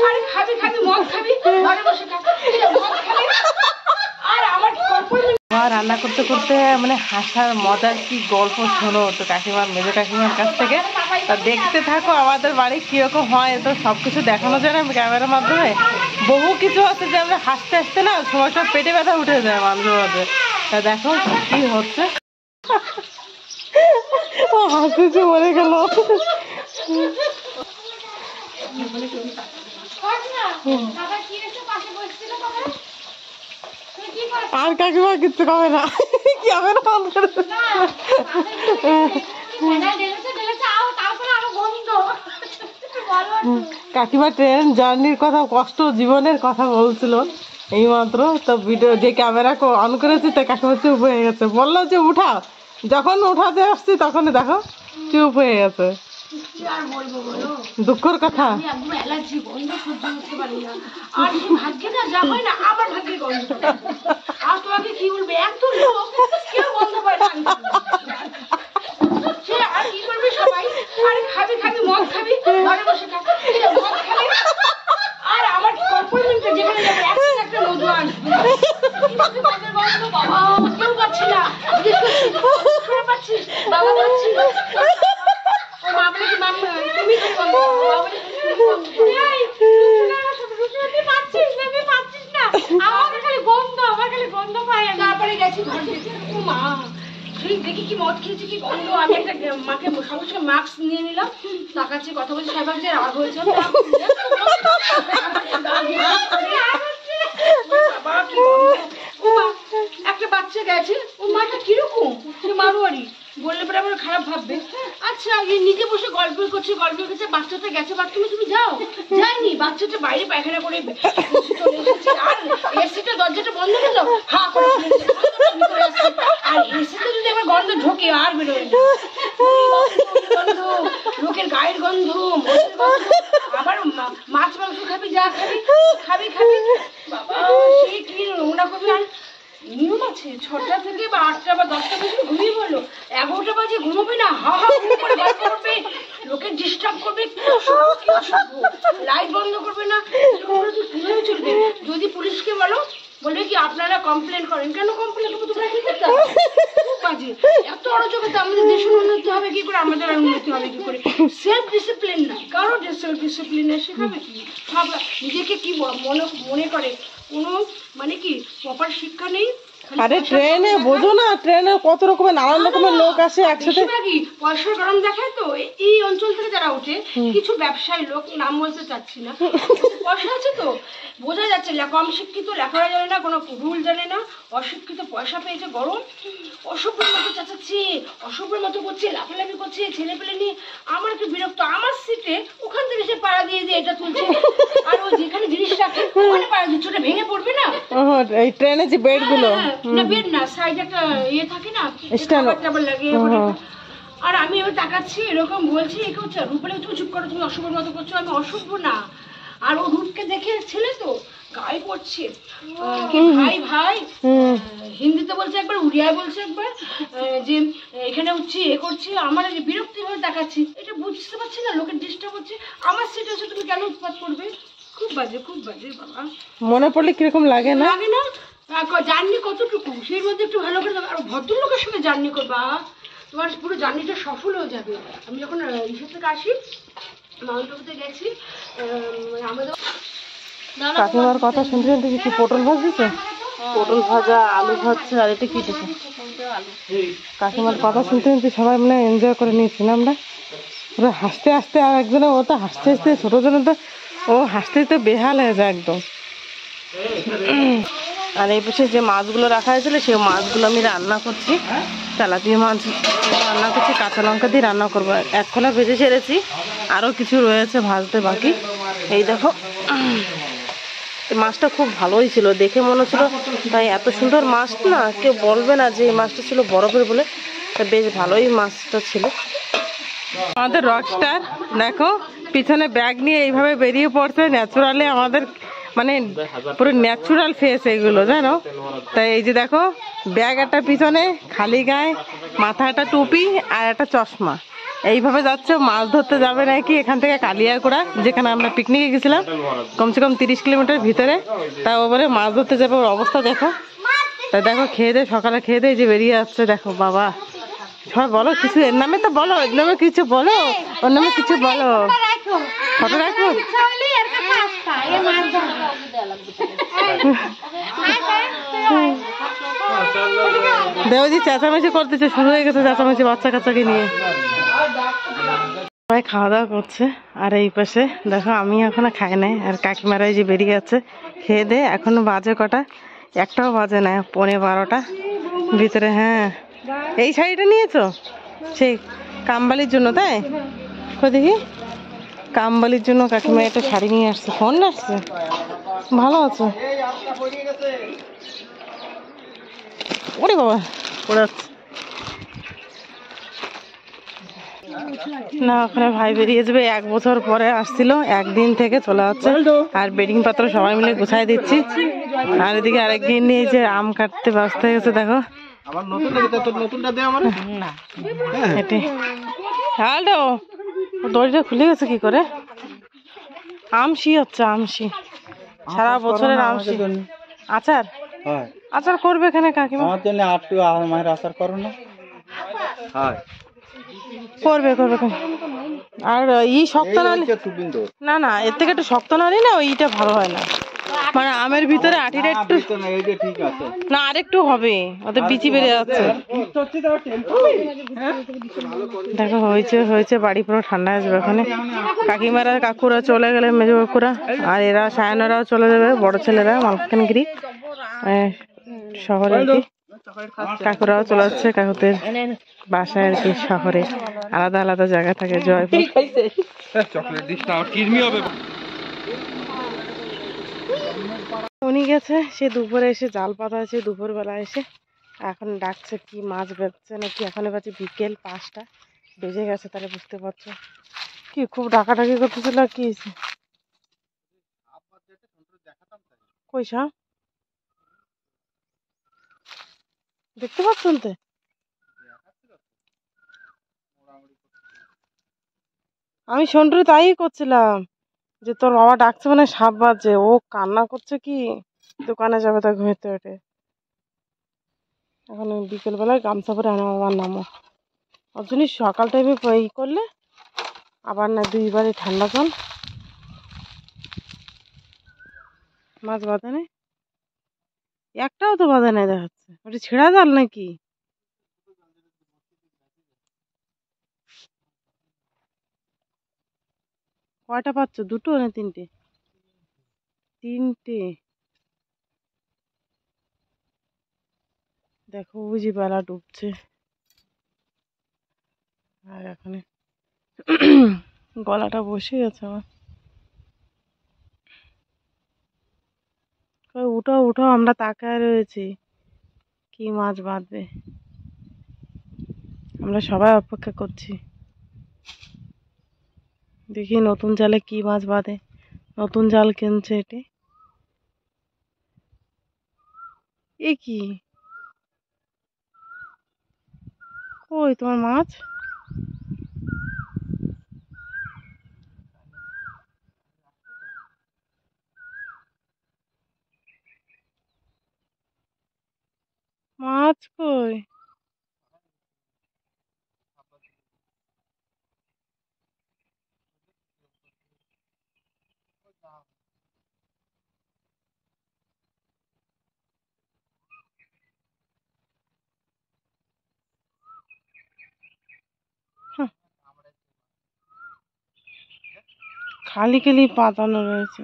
আরে খাবি খাবি মদ খাবি ঘরে বসে মদ খাবি। আর আমার কি গল্প রান্না করতে করতে মানে হাসার মজার কি গল্প শোনো তো কাকিমার মেজো কাকিমার কাছ থেকে। তা দেখতে থাকো আমাদের বাড়ি কিরকম হয়, তো সবকিছু দেখানো যায় না ক্যামেরার মাধ্যমে। বহু কিছু আছে যে আমরা হাসতে হাসতে না সময় সব পেটে ব্যথা উঠে যায় মাঝে মাঝে। তা দেখো কি হচ্ছে। ও হাসতেছে মরে গেল। আর কাকিমা কিচ্ছু কবে না, ক্যামেরা অন করে কাকিমা ট্রেন জার্নির কথা, কষ্ট জীবনের কথা বলছিল এইমাত্র। তো ভিডিও যে ক্যামেরা অন করেছি তা কাকিমা চুপ হয়ে গেছে, বললো যে উঠা, যখন উঠাতে আসছি তখনই দেখো চুপ হয়ে গেছে। দুঃখের কথা। খাবি খাবি মদ খাবি ঘরে বসে মদ খাবি। আর আমার কি গল্প যেখানে যাবে একটা মধু আসবে বাবা কেউ পাচ্ছি না, পাচ্ছিস বাবা পাচ্ছিস দেখি কি মদ খেয়েছি কি গন্ধ। আমি একটা মাকে সঙ্গে সঙ্গে মাস্ক নিয়ে নিলাম, তাকাচ্ছি কথা বলছি, সবাই ভাবছে রাগ হয়েছে। একটা বাচ্চা গেছে, ও মাটা কিরকম মারোয়ারি বললে পরে আমার খারাপ ভাববে। আচ্ছা নিজে বসে গল্প করছে বাচ্চাটা গেছে বাথরুমে, তুমি যাও। যাইনি, বাচ্চাটা বাইরে পায়খানা করে চলে এসেছে। আর এসিটা দরজাটা বন্ধ করে দাও, হা করে আর এসিতে যদি আমার গন্ধ ঢোকে আর বেরোয় না, গন্ধ লোকের গায়ের গন্ধ, আবার মাছ মাংস খাবি যা খাবি খাবি খাবি বাবা সেই কি নোংরা করবি। আর নিয়ম আছে 6টা থেকে বা 8টা বা 10টা পর্যন্ত ঘুমিয়ে বললো, 11টা বাজে ঘুমোবে না, হা হা করে গল্প করবে, লোকে ডিস্টার্ব করবে, লাইট বন্ধ করবে না, কিভাবে চলবে? যদি পুলিশকে বলো বলবে কি আপনারা কমপ্লেন করেন, কেন কমপ্লেন করবো, তোমরা কি করতে বাজে এত অরাজকতা। আমাদের দেশের উন্নতি হবে কি করে, আমাদের আর উন্নতি হবে কি করে? সেলফ ডিসিপ্লিন নাই কারো, সেলফ ডিসিপ্লিন শেখাবে কি? সব নিজেকে কি মনে করে, কোনো মানে কি প্রপার শিক্ষা নেই। আরে ট্রেনে বোঝো না, ট্রেনে কত রকমের নানান রকমের লোক আসে একসাথে। পয়সার গরম দেখায় তো এই অঞ্চল থেকে যারা ওঠে, কিছু ব্যবসায়ী লোক, নাম বলতে চাচ্ছি না, পয়সা আছে তো বোঝা যাচ্ছে, কম শিক্ষিত, লেখাপড়া জানে না, কোনো রুল জানে না, অশিক্ষিত, পয়সা পেয়েছে গরম, অসভ্যের মতো চাচাচ্ছে, অসভ্যের মতো করছে, লাফালাফি করছে, ছেলে পেলে নিয়ে। আমার একটু বিরক্ত, আমার সিটে ওখান থেকে সে পাড়া দিয়ে দিয়ে এটা তুলছে, আর ও যেখানে জিনিস রাখে ওখানে পাড়া দিচ্ছে, ওটা ভেঙে পড়বে না? এই ট্রেনে যে বেড গুলো, না বেড না, সাইডে একটা ইয়ে থাকে না, টাবার লাগিয়ে। আর আমি এবার তাকাচ্ছি এরকম বলছি, একে হচ্ছে রূপলে তুমি চুপ করো, তুমি অসভ্যের মতো করছো। আমি অসভ্য না, আর ও রূপকে দেখে ছেলে তো গায়ে পড়ছে, ভাই ভাই হিন্দিতে বলছে একবার, উড়িয়ায় বলছে একবার, যে এখানে হচ্ছে এ করছে। আমার বিরক্তি ভাবে দেখাচ্ছি, এটা বুঝতে পারছি না, লোকের ডিস্টার্ব হচ্ছে। আমার সিটে এসে তুমি কেন উৎপাত করবে? খুব বাজে, খুব বাজে বাবা। মনে পড়লে কিরকম লাগে না? লাগে না? জার্নি কতটুকু, সেই মধ্যে একটু ভালো করে আর ভদ্রলোকের সঙ্গে জার্নি করবা, তোমার পুরো জার্নিটা সফল হয়ে যাবে। আমি যখন ইসের থেকে আসি, মাউন্টে গেছি, আমাদের কাকিমার কথা শুনতে শুনতে কি পটল ভাজছে, পটল ভাজা, আলু ভাজছে, আর এটা কি দিচ্ছে? কাকিমার কথা শুনতে শুনতে সবাই মানে এনজয় করে নিয়েছি না আমরা, পুরো হাসতে হাসতে। আর একজনে ও তো হাসতে হাসতে, ছোট জনে তো ও হাসতে হাসতে বেহাল হয়ে যায় একদম। আর এই পাশে যে মাছগুলো রাখা হয়েছিল সেই মাছগুলো আমি রান্না করছি, তেলাপিয়া মাছ রান্না করছি, কাঁচা লঙ্কা দিয়ে রান্না করবো। 1 খোলা ভেজে ছেড়েছি, আরও কিছু রয়েছে ভাজতে বাকি। এই দেখো মাছটা খুব ভালোই ছিল, দেখে মনে হচ্ছিল, তাই এত সুন্দর মাছ না কেউ বলবে না যে এই মাছটা ছিল বরফের বলে, তা বেশ ভালোই মাছটা ছিল। আমাদের রকস্টার দেখো পিছনে ব্যাগ নিয়ে এইভাবে বেরিয়ে পড়ছে, ন্যাচুরালি আমাদের মানে পুরো ন্যাচুরাল ফেস এগুলো জানো। তাই এই যে দেখো ব্যাগ একটা পিছনে, খালি গায়ে, মাথা একটা টুপি আর একটা চশমা, এইভাবে যাচ্ছে, মাছ ধরতে যাবে নাকি এখান থেকে কালিয়াকোড়া, যেখানে আমরা পিকনিকে গেছিলাম, কমসে কম 30 কিলোমিটার ভিতরে। তাও বলে মাছ ধরতে যাবে, ওর অবস্থা দেখো। তা দেখো খেয়ে দে, সকালে খেয়ে দে যে বেরিয়ে আসছে, দেখো বাবা। সবাই বলো কিছু, এর নামে তো বলো, এর নামে কিছু বলো, ওর নামে কিছু বলো। ফটো রাখবো। দেবজি চেঁচামেচি করতেছে, শুরু হয়ে গেছে চেঁচামেচি বাচ্চা কাচ্চাকে নিয়ে। সবাই খাওয়া দাওয়া করছে, আর এই পাশে দেখো আমি এখনো খাই নাই, আর কাকিমারাই যে বেরিয়ে যাচ্ছে খেয়ে দে। এখনো বাজে কটা, একটাও বাজে না, 11:30 ভিতরে। হ্যাঁ, এই শাড়িটা নিয়েছো সেই কামবালির জন্য, তাই? কই দেখি, কামবালির জন্য কাকিমা একটা শাড়ি নিয়ে আসছে। ফোন আসছে, ভালো আছে। ওরে বাবা, ওরা না, ওখানে ভাই বেরিয়ে যাবে। 1 বছর পরে আসছিল, একদিন থেকে চলে যাচ্ছে। আর বেডিং পাত্র সবাই মিলে গুছাই দিচ্ছি। আর এদিকে আরেকদিন নিয়ে যে আম কাটতে ব্যস্ত হয়ে গেছে, দেখো। দড়িটা খুলে গেছে কি করে? আমশি হচ্ছে, আমশি, সারা বছরের আমশি। আচার, আচার করবে এখানে কাকিমা। আমার জন্য আচার করো না? করবে করবে। আর ই শক্ত না, না না, এর থেকে একটু শক্ত না না, ওইটা ভালো হয় না। মানে আমের ভিতরে আটিটা একটু না, আরেকটু হবে, ওদের বিচি বেড়ে যাচ্ছে। দেখো হয়েছে হয়েছে, বাড়ি পুরো ঠান্ডা আসবে ওখানে। কাকিমারা কাকুরা চলে গেলে, মেজো কাকুরা, আর এরা সায়নারাও চলে যাবে, বড় ছেলেরা মালকানগিরি শহরে আর কি। কাকুরাও চলে যাচ্ছে, কাকুদের বাসায় আর কি শহরে আলাদা আলাদা জায়গা থাকে। জয়পুর উনি গেছে, সে দুপুরে এসে জাল পাতা আছে, দুপুর বেলা এসে এখন ডাকছে কি মাছ বেচছে নাকি। এখন বাজে বিকেল 5টা বেজে গেছে, তাহলে বুঝতে পারছো কি খুব ডাকাডাকি করতেছিল। কি কইসা দেখতে পাচ্ছেন তো, আমি সন্টুরে তাই করছিলাম যে তোর বাবা ডাকছে মানে সাপ বাজছে, ও কান্না করছে কি দোকানে যাবে, তা ঘুরতে ওঠে। এখন বিকেল বেলায় গামছা পরে আনা বাবার নামো, ওর জন্য সকাল টাইমে ই করলে আবার না 2বারই ঠান্ডা জল। মাছ বাঁধে নেই, একটাও তো বাঁধে নেই দেখাচ্ছে, ওটা ছেঁড়া জাল নাকি? কয়টা পাচ্ছ, 2টো না 3টে? 3টে। দেখো বুঝি বেলা ডুবছে, আর এখানে গলাটা বসে গেছে আমার। উঠো উঠো, আমরা তাকায় রয়েছি কি মাছ বাঁধবে, আমরা সবাই অপেক্ষা করছি। দেখি নতুন জালে কি মাছ বাঁধে, নতুন জাল কিনছে এটি। এ কি, কই তোমার মাছ? মাছ কই? খালি খালি পাতানো রয়েছে।